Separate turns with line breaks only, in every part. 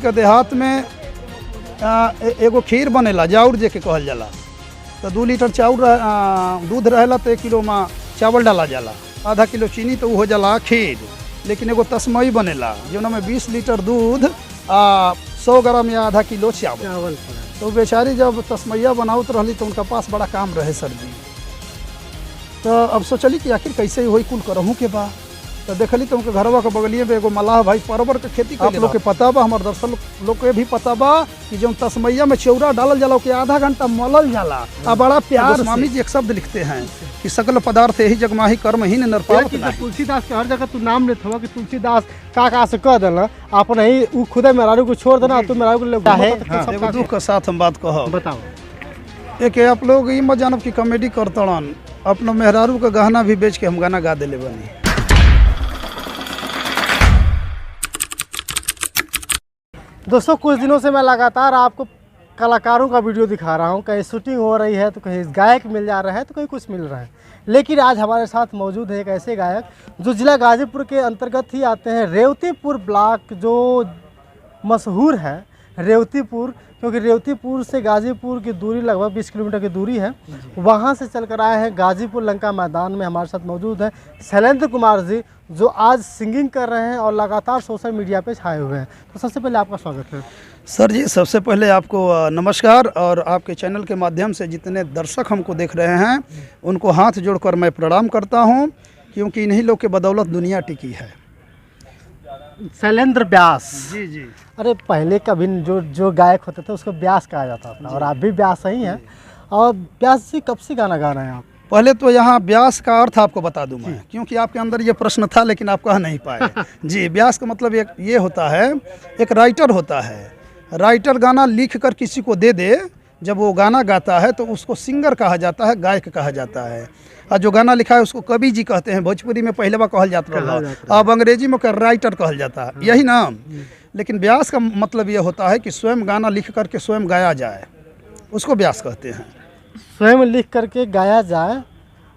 के देहात में एगो खीर बनेला जाउर जे के कहल जाला। तो 2 लीटर चाउर दूध रहेला तो 1 किलो में चावल डाला जाला, आधा किलो चीनी तो हो जाला खीर। लेकिन एगो तस्मई बनेला जोन में 20 लीटर दूध 100 ग्राम या आधा किलो चावल। तो बेचारी जब तस्मैया बनावत रहली तो उनका पास बड़ा काम रहे सर जी। तो अब सोचली कि आखिर कैसे होई कुल करहूँ के बा। तो देखली तो उनके घरवा के बगलिए में एगो मलाह भाई परवर के खेती कर। आप लोग के पता बा, हमारे दर्शक लोग के भी पता बा कि जो तस्मैया में चौरा डालल जाला कि आधा घंटा मलल जाला। अब बड़ा प्यार स्वामी जी एक शब्द लिखते हैं कि सकल पदार्थ यही जगमाही कर्म ही नर पावत नहीं।
तुलसीदास के हर जगह तू नाम लेत हवा कि तुलसीदास का से कह देना अपन ही उ खुदे मेहरारू को छोड़ देना, तू मेहरारू को ले
एगो दुख के साथ हम बात कहो।
बताओ
एक आप लोग ई मत जानब कि कॉमेडी करतड़न, अपना मेहरारू का गहना भी बेच के हम गाना गा देले बनी।
दोस्तों कुछ दिनों से मैं लगातार आपको कलाकारों का वीडियो दिखा रहा हूँ। कहीं शूटिंग हो रही है तो कहीं गायक मिल जा रहा है तो कहीं कुछ मिल रहा है। लेकिन आज हमारे साथ मौजूद है एक ऐसे गायक जो जिला गाजीपुर के अंतर्गत ही आते हैं। रेवतीपुर ब्लॉक जो मशहूर है रेवतीपुर, क्योंकि रेवतीपुर से गाजीपुर की दूरी लगभग 20 किलोमीटर की दूरी है। वहाँ से चलकर आए हैं गाजीपुर लंका मैदान में। हमारे साथ मौजूद हैं शैलेंद्र कुमार जी जो आज सिंगिंग कर रहे हैं और लगातार सोशल मीडिया पे छाए हुए हैं। तो सबसे पहले आपका स्वागत है
सर जी। सबसे पहले आपको नमस्कार, और आपके चैनल के माध्यम से जितने दर्शक हमको देख रहे हैं उनको हाथ जोड़कर मैं प्रणाम करता हूं, क्योंकि इन्हीं लोग के बदौलत दुनिया टिकी है।
शैलेंद्र व्यास
जी जी।
अरे पहले कभी जो गायक होते थे उसको व्यास कहा जाता था और आप भी व्यास ही हैं। और व्यास जी कब से गाना गा रहे हैं आप?
पहले तो यहाँ व्यास का अर्थ आपको बता दूं मैं, क्योंकि आपके अंदर ये प्रश्न था लेकिन आप कह नहीं पाए। जी, व्यास का मतलब एक ये होता है, एक राइटर होता है। राइटर गाना लिख कर किसी को दे दे, जब वो गाना गाता है तो उसको सिंगर कहा जाता है, गायक कहा जाता है। और जो गाना लिखा है उसको कवि जी कहते हैं। भोजपुरी में पहले कहल जाता है, अब अंग्रेजी में राइटर कहल जाता है, यही नाम। लेकिन व्यास का मतलब ये होता है कि स्वयं गाना लिख करके स्वयं गाया जाए, उसको व्यास कहते हैं।
स्वयं लिख करके गाया जाए।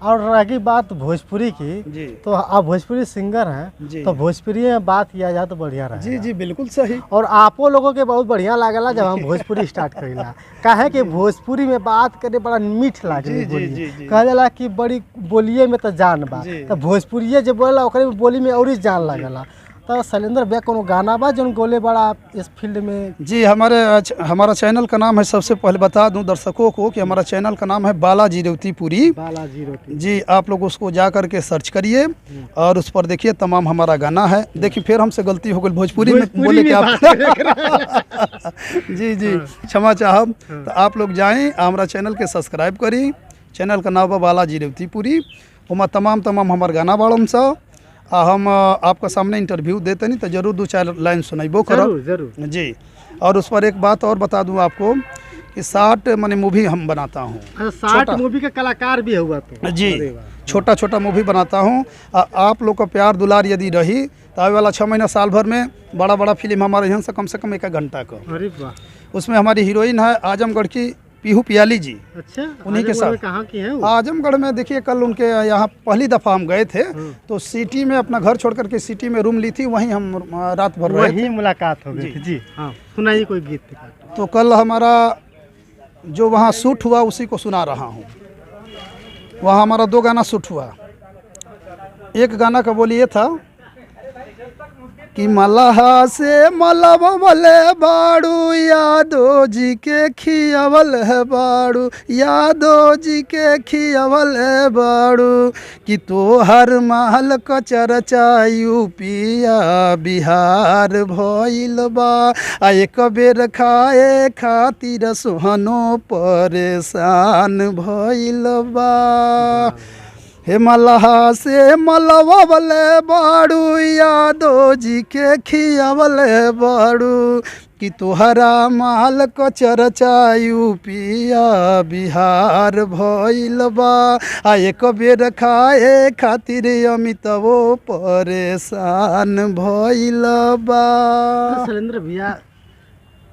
और रही बात भोजपुरी की
जी,
तो आप भोजपुरी सिंगर हैं तो भोजपुरी में बात किया जाए तो बढ़िया रहे।
जी जी बिल्कुल सही।
और आपो लोगों के बहुत बढ़िया लागेला जब हम भोजपुरी स्टार्ट करेला। काहे कि भोजपुरी में बात करे बड़ा मीठ लागे। कहा जाला कि बड़ी बोलिए में तो जान बा, तो भोजपुरी जो बोला ओकरे में बोली में और ही जान लागेला। तो शैलेंद्र भैया कोनो गाना बा जो गोले बड़ा इस फील्ड में? जी,
हमारा चैनल का नाम है, सबसे पहले बता दूं दर्शकों को कि हमारा चैनल का नाम है बालाजी रेवतीपुरी।
बालाजी रेवती
जी, आप लोग उसको जा करके सर्च करिए और उस पर देखिए तमाम हमारा गाना है। देखिए फिर हमसे गलती हो गई भोजपुरी में बोले कि आप जी जी क्षमा चाहब। तो आप लोग जाएँ, हमारा चैनल के सब्सक्राइब करी। चैनल का नाम है बालाजी रेवतीपुरी। वहाँ तमाम हमारे गाना बाड़म सा हम आपका सामने इंटरव्यू देते नहीं तो जरूर 2-4 लाइन सुनाइबो करो
जरूर
जी। और उस पर एक बात और बता दूं आपको कि 60 मैंने मूवी हम बनाता हूँ।
60 मूवी का कलाकार भी हुआ तो?
जी, छोटा मूवी बनाता हूँ। आप लोग का प्यार दुलार यदि रही तो आने वाला 6 महीना साल भर में बड़ा फिल्म हमारे यहाँ से कम 1 घंटा का।
अरे वाह।
उसमें हमारी हीरोइन है आजमगढ़ की पीहू पियाली जी।
अच्छा,
उन्हीं के साथ।
कहाँ की है?
आजमगढ़ में देखिए, कल उनके यहाँ पहली दफ़ा हम गए थे तो सिटी में अपना घर छोड़ करके सिटी में रूम ली थी, वहीं हम रात भर रहे थे।
मुलाकात हो गई थी। जी हाँ, सुनाइए कोई गीत।
तो कल हमारा जो वहाँ शूट हुआ उसी को सुना रहा हूँ। वहाँ हमारा 2 गाना शूट हुआ। एक गाना का बोल ये था कि मलहा से मलबले बाड़ू यादो जी के खियावल है बाड़ू, यादो जी के खियावल है बाड़ू, कि तो हर महल क चर्चा यूपिया बिहार भइल बा, आ एक बेर खाए खातिर सोहनो परेशान भइल बा। हे मलहा से मलबले बाड़ू यादो जी के खियावले बाड़ू, कि तोहरा माल क चर्चा यूपिया बिहार भइल बा, आ एक बेर खाए खातिर अमितवो परेशान भइल बा।
शैलेंद्र भैया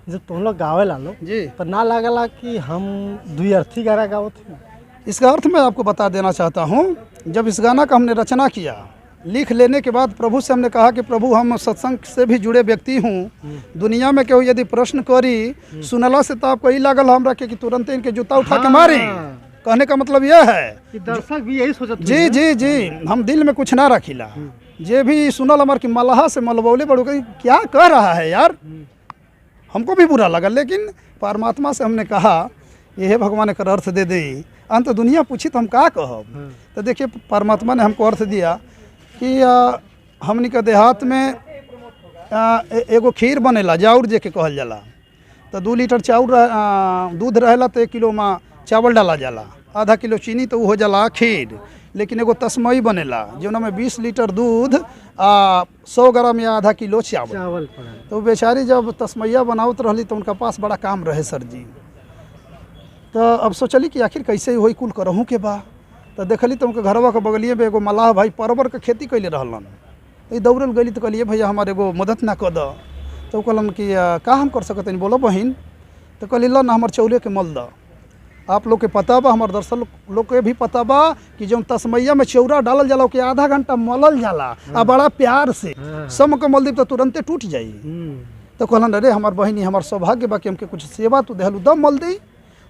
जब तुम लोग गावे लो
जी
तो ना लगला कि हम द्व्यर्थी गाना गावत थे?
इसका अर्थ मैं आपको बता देना चाहता हूँ। जब इस गाना का हमने रचना किया, लिख लेने के बाद प्रभु से हमने कहा कि प्रभु हम सत्संग से भी जुड़े व्यक्ति हूँ, दुनिया में केहू यदि प्रश्न करी सुनला से तो आपको यही लागल हमरा के कि तुरंत इनके जूता उठा के मारी। कहने का मतलब यह है
कि दर्शक भी यही सोचते
जी जी जी, हम दिल में कुछ ना रखिला। जे भी सुनल हमार कि मलहा से मलबौले बड़ू क्या कह रहा है यार, हमको भी बुरा लगा। लेकिन परमात्मा से हमने कहा यह भगवान का अर्थ दे दे, अंत दुनिया पूछी तो हम का कहब। तो देखिए परमात्मा ने हमको अर्थ दिया कि हमनी के देहात में एगो खीर बनेला जाउर जे के कहल जाला। तो 2 लीटर चाउर दूध रहेला तो 1 किलो में चावल डाला जाला, आधा किलो चीनी तो हो जाला खीर। लेकिन एगो तस्मई बनेला जो में 20 लीटर दूध 100 ग्राम या आधा किलो चावल। तो बेचारी जब तस्मैया बनावत रहली तो उनका पास बड़ा काम रहे सर जी। तो अब सोचली कि आखिर कैसे होई कुल करहूँ के बा। तो देखली तो उनके घरवा के बगलिए में एगो मलाह भाई परवर के खेती कैले रहलन। तो दौड़ल गली तो कहलिए भैया हमारे एगो मदद ना कर द। तो कहलन कि का हम कर सकते हैं, बोलो बहिन। तो कहली ला ना हमारे चौले के मल द। आप लोग के पता बा, हमारे दर्शक लोग के भी पता बा कि जो तस्मैया में चौरा डालल जाला ओके आधा घंटा मलल जाला आ बड़ा प्यार से सम के मल दी तो तुरंते टूट जाई। तो कहलन अरे हमार बहिनी हमार सौभाग्य बा कि हमके कुछ सेवा तू देहलू दम मल दी।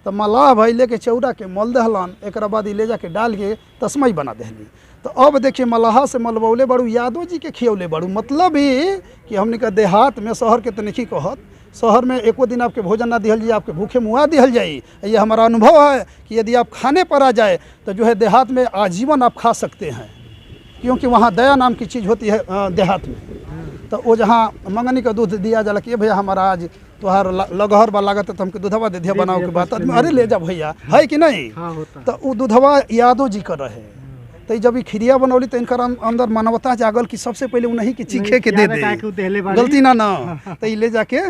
तो मलाह भाई लेके चौरा के मल दहलन, एक बाद ले जाके डाल के तस्मई बना दहली। तो अब देखिए मलाहा से मलबौले बड़ू यादव जी के खियौले बड़ू, मतलब ही कि हमने का देहात में शहर के तनिखी कहत, शहर में एको दिन आपके भोजन ना दिहल जाए, आपके भूखे मुआ दिहल जाए। ये हमारा अनुभव है कि यदि आप खाने पर आ जाए तो जो है देहात में आजीवन आप खा सकते हैं, क्योंकि वहाँ दया नाम की चीज़ होती है देहात में। तो वो जहाँ मंगनी का दूध दिया जाला कि भैया हमारा आज तोहार लगहर बा लागत तो हमके दूधवा दे दिया बनाओ के बात, अरे ले जा भैया, है कि नहीं। तो वो दूधवा यादव जी कर रहे। तो जब ये खिरिया बनौली तो इनका अंदर मानवता जागल कि सबसे पहले उन्हीं की चीखे के दे दे, गलती ना ना। तो ये ले जाके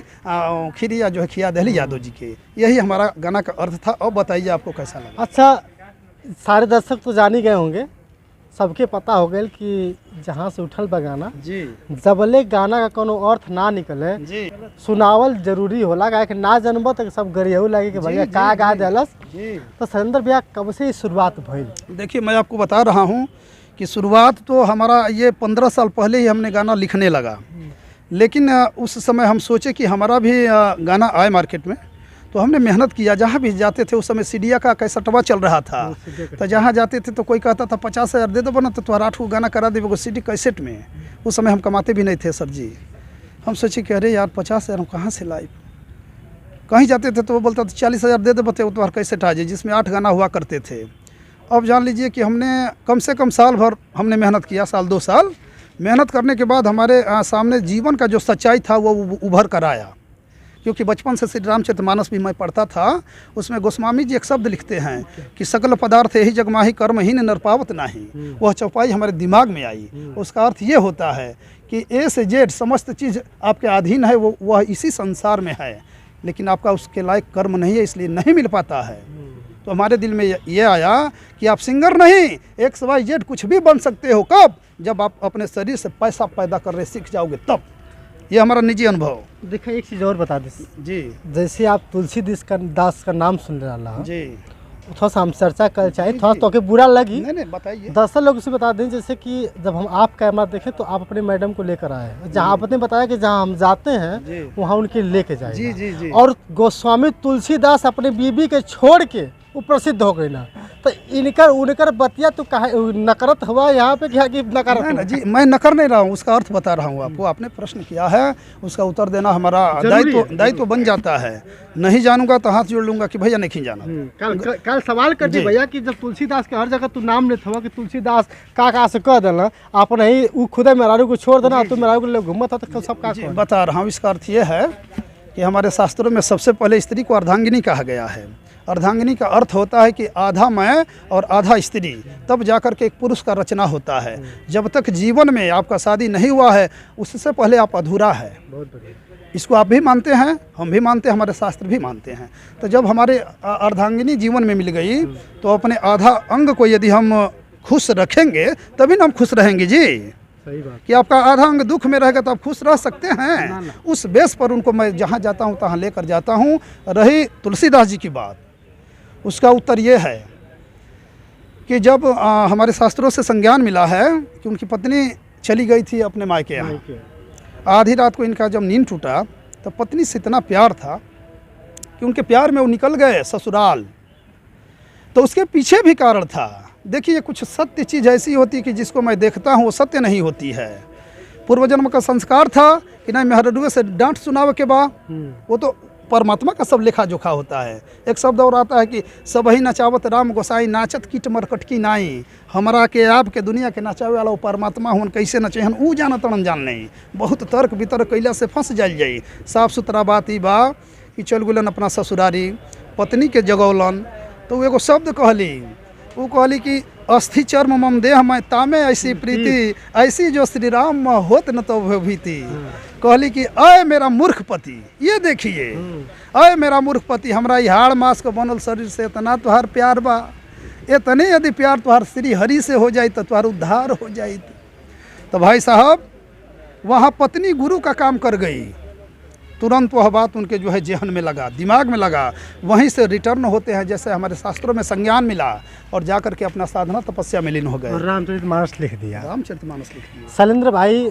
खिरिया जो है खिया दहली यादव जी के। यही हमारा गाना का अर्थ था। अब बताइए आपको कैसा लगा।
अच्छा, सारे दर्शक तो जान ही गए होंगे, सबके पता हो गया कि जहाँ से उठल बा गाना
जी,
जबले गाना का कोनो अर्थ ना निकले
जी,
सुनावल जरूरी होला। काहे कि ना जनबो तो सब गरियहू लगे कि भैया का गा देलस। तो सरिंदर भैया कब से शुरुआत भइल?
देखिए मैं आपको बता रहा हूँ कि शुरुआत तो हमारा ये 15 साल पहले ही हमने गाना लिखने लगा। लेकिन उस समय हम सोचे कि हमारा भी गाना आए मार्केट में। तो हमने मेहनत किया, जहाँ भी जाते थे उस समय सीडिया का कैसेटवा चल रहा था। तो जहाँ जाते थे तो कोई कहता था 50,000 दे दो बना तो तुम्हारा 8 गाना करा देवे सीडी कैसेट में। उस समय हम कमाते भी नहीं थे सर जी। हम सोचे कि अरे यार 50,000 हम कहाँ से लाइव। कहीं जाते थे तो वो बोलता था 40,000 दे दो बते वो तुम्हारा कैसेट आ जाए, जिसमें 8 गाना हुआ करते थे। अब जान लीजिए कि हमने कम से कम साल भर हमने मेहनत किया, साल 2 साल मेहनत करने के बाद हमारे सामने जीवन का जो सच्चाई था वो उभर कर आया। क्योंकि बचपन से श्री रामचरितमानस भी मैं पढ़ता था, उसमें गोस्वामी जी एक शब्द लिखते हैं कि सकल पदार्थ यही जगमाही कर्महीन नर पावत नाही। वह चौपाई हमारे दिमाग में आई। उसका अर्थ ये होता है कि ए से जेड समस्त चीज़ आपके अधीन है, वह इसी संसार में है, लेकिन आपका उसके लायक कर्म नहीं है, इसलिए नहीं मिल पाता है। तो हमारे दिल में ये आया कि आप सिंगर नहीं, एक्स वाई जेड कुछ भी बन सकते हो। कब? जब आप अपने शरीर से पैसा पैदा कर रहे सीख जाओगे तब। ये हमारा निजी अनुभव।
देखिए एक चीज़ और बता दे
जी,
जैसे आप तुलसी दास का नाम सुन रहा
जी,
थोड़ा सा हम चर्चा कर चाहे, थोड़ा तो के बुरा लगी
नहीं बताइए।
दरअसल लोग उसे बता दें जैसे कि जब हम आप कैमरा देखें तो आप अपने मैडम को लेकर आए, जहाँ आपने बताया कि जहाँ हम जाते हैं वहाँ उनके लेके जाए।
जी जी जी।
और गोस्वामी तुलसीदास अपने बीबी के छोड़ के वो प्रसिद्ध हो गई ना, तो इनकर उनकर बतिया तो कहा नकरत हुआ यहाँ पे क्या कि नकार?
जी मैं नकर नहीं रहा हूँ, उसका अर्थ बता रहा हूँ आपको। आपने प्रश्न किया है, उसका उत्तर देना हमारा दायित्व बन जाता है। नहीं जानूंगा तो हाथ जोड़ लूंगा कि भैया नहीं जाना।
कल सवाल कर दी भैया कि जब तुलसीदास के हर जगह तू नाम लेते हुआ कि तुलसीदास का से कह देना आपने ही वो खुद मेहरारू को छोड़ देना, तू मेहरारू को ले घूमता तो सब का
बता रहा हूँ। इसका अर्थ ये है कि हमारे शास्त्रों में सबसे पहले स्त्री को अर्धांगिनी कहा गया है। अर्धांगिनी का अर्थ होता है कि आधा मैं और आधा स्त्री, तब जाकर के एक पुरुष का रचना होता है। जब तक जीवन में आपका शादी नहीं हुआ है उससे पहले आप अधूरा है।
बहुत बढ़िया।
इसको आप भी मानते हैं, हम भी मानते हैं, हमारे शास्त्र भी मानते हैं। तो जब हमारे अर्धांगिनी जीवन में मिल गई तो अपने आधा अंग को यदि हम खुश रखेंगे तभी ना हम खुश रहेंगे। जी
सही बात
कि आपका आधा अंग दुख में रहेगा तो आप खुश रह सकते हैं। उस बेस पर उनको मैं जहाँ जाता हूँ तहाँ लेकर जाता हूँ। रही तुलसीदास जी की बात, उसका उत्तर ये है कि जब हमारे शास्त्रों से संज्ञान मिला है कि उनकी पत्नी चली गई थी अपने मायके यहाँ, आधी रात को इनका जब नींद टूटा तो पत्नी से इतना प्यार था कि उनके प्यार में वो निकल गए ससुराल। तो उसके पीछे भी कारण था। देखिए, कुछ सत्य चीज़ ऐसी होती है कि जिसको मैं देखता हूँ वो सत्य नहीं होती है। पूर्वजन्म का संस्कार था कि नहीं मेहरुए से डांट सुनावे के बाद, वो तो परमात्मा का सब लेखा जोखा होता है। एक शब्द और आता है कि सब ही नचावत राम गोसाई, नाचत कीट मरकटकी नाई। हमरा के आप के दुनिया के नचावे वाला वो परमात्मा हुन, कैसे नचे हन ऊ जानत जान नहीं। बहुत तर्क वितर्क कैला से फंस जाइल जाई। साफ सुथरा बात ई बा कि चल गुलन अपना ससुरारी, पत्नी के जगौलन। तो वो एगो शब्द कहली, वो कहली कि अस्थि चर्म मम देह मैं तामे ऐसी प्रीति, ऐसी जो श्री राम होत न तो भीति। कहली कि अय मेरा मूर्ख पति, ये देखिए, अय मेरा मूर्ख पति, हमरा हाड़ मास को बनल शरीर से इतना तुहार प्यार बा, इतने यदि प्यार तुहार श्री हरि से हो जाए तो तुहार उद्धार हो जाए। तो भाई साहब, वहाँ पत्नी गुरु का काम कर गई। तुरंत वह बात उनके जो है जेहन में लगा, दिमाग में लगा। वहीं से रिटर्न होते हैं, जैसे हमारे शास्त्रों में संज्ञान मिला और जाकर के अपना साधना तपस्या में लीन हो गए।
रामचरितमानस लिख दिया।
रामचरितमानस लिख दिया।
शैलेंद्र भाई,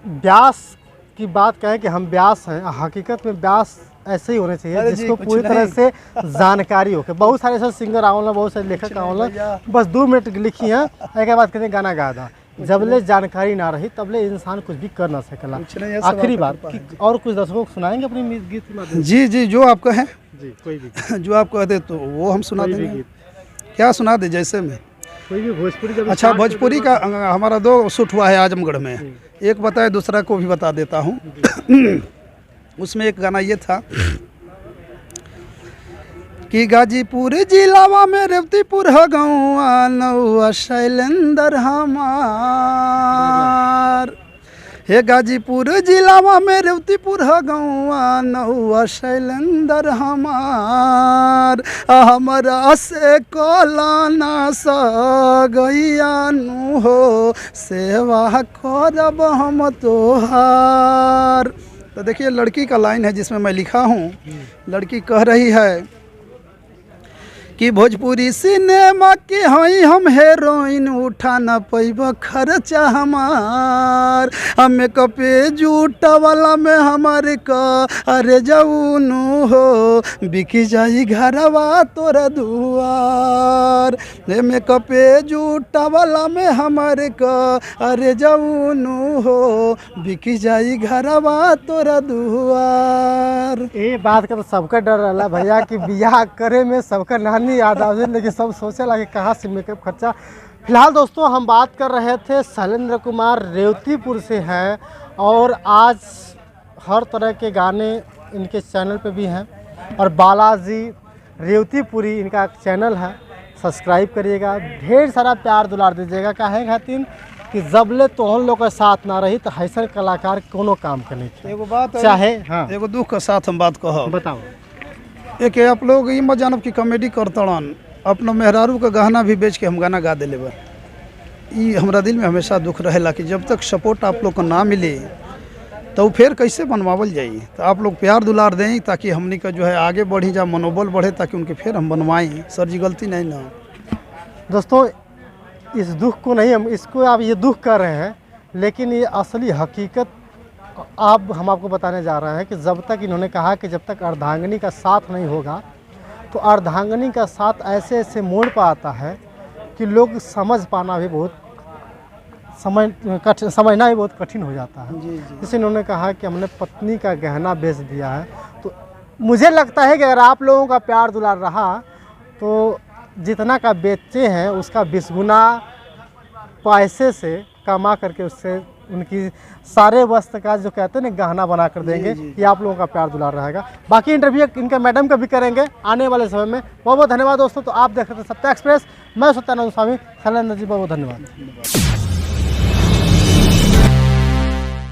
व्यास की बात कहें कि हम व्यास हैं, हकीकत में व्यास ऐसे ही होने चाहिए जिसको पूरी तरह से जानकारी हो। बहुत सारे ऐसे सिंगर आवल, बहुत सारे लेखक आवल, बस 2 मिनट लिखी हैं, एक बात कहते हैं गाना गा दा। जबले जानकारी ना रही तबले इंसान कुछ भी कर ना सकेला। आखिरी बात कि और कुछ दर्शकों को सुनाएंगे अपनी गीत के माध्यम से?
जी जी, जो आप कहें
जी, कोई भी
जो आप कहते तो वो हम सुना देंगे। क्या सुना दे? जैसे में
कोई भी भोजपुरी।
अच्छा, भोजपुरी का हमारा 2 शूट हुआ है आजमगढ़ में, एक बताए दूसरा को भी बता देता हूँ। उसमें एक गाना ये था कि गाजीपुर जिलावा में रेवतीपुर ह गौआ नौआ शैलेंद्र हमार। हे गाजीपुर जिलावा में रेवतीपुर ह गौआ नौआ शैलेंद्र हमार। हमरा से कलाना सगैया नु हो, सेवा करब हम तोहार। तो देखिए, लड़की का लाइन है जिसमें मैं लिखा हूँ। लड़की कह रही है कि भोजपुरी सिनेमा के हई हम हीरोइन, उठा न पैब खर्चा हमार। हमें कपे जूटा वाला में हमारे का अरे जाऊनु हो, बिकी जाई घरवा तोरा दुआर। हमें कपे जूटा वाला में हमारे का अरे जाऊनु हो, बिकी जाई घरवा तोरा दुआर।
ये बात का तो सबका डर रहा भैया कि बियाह करे में सबका नानी याद आ जाए, लेकिन सब सोचे लगे कहाँ से मेकअप खर्चा। फिलहाल दोस्तों, हम बात कर रहे थे शैलेंद्र कुमार रेवतीपुर से हैं और आज हर तरह के गाने इनके चैनल पे भी हैं। और बालाजी रेवतीपुरी इनका चैनल है, सब्सक्राइब करिएगा, ढेर सारा प्यार दुलार दीजिएगा। काहे खातिर कि जबले तो हम लोग का साथ ना रही तो ऐसा कलाकार कोनो काम करने के।
एगो बात
चाहे हाँ,
एगो दुख के साथ हम बात कहो।
बताओ।
एक आप लोग ई मत जानब कि कॉमेडी करतड़न, अपना मेहरारू का गहना भी बेच के हम गाना गा दिले बा। ई हमरा दिल में हमेशा दुख रहेला कि जब तक सपोर्ट आप लोग को ना मिले तो फिर कैसे बनवावल जाई। तो आप लोग प्यार दुलार दें ताकि हमनी का जो है आगे बढ़ी जा, मनोबल बढ़े, ताकि उनके फिर हम बनवाएं। सर जी गलती नहीं ना।
दोस्तों, इस दुख को नहीं, हम इसको आप ये दुख कर रहे हैं, लेकिन ये असली हकीकत हम आपको बताने जा रहे हैं कि जब तक इन्होंने कहा कि जब तक अर्धांगिनी का साथ नहीं होगा तो अर्धांगिनी का साथ ऐसे ऐसे मोड़ पर आता है कि लोग समझ पाना भी बहुत समझना भी बहुत कठिन हो जाता है। जैसे इन्होंने कहा कि हमने पत्नी का गहना बेच दिया है, तो मुझे लगता है कि अगर आप लोगों का प्यार दुलार रहा तो जितना का बेचे हैं उसका 20 गुना पैसे से कमा करके उससे उनकी सारे वस्त्र का जो कहते हैं ना गहना बना कर देंगे। ये आप लोगों का प्यार दुलार रहेगा। बाकी इंटरव्यू इनके मैडम का भी करेंगे आने वाले समय में। बहुत बहुत धन्यवाद दोस्तों। तो आप देख रहे थे सत्या एक्सप्रेस, मैं सत्यानंद स्वामी। शैलेंद्र जी बहुत धन्यवाद।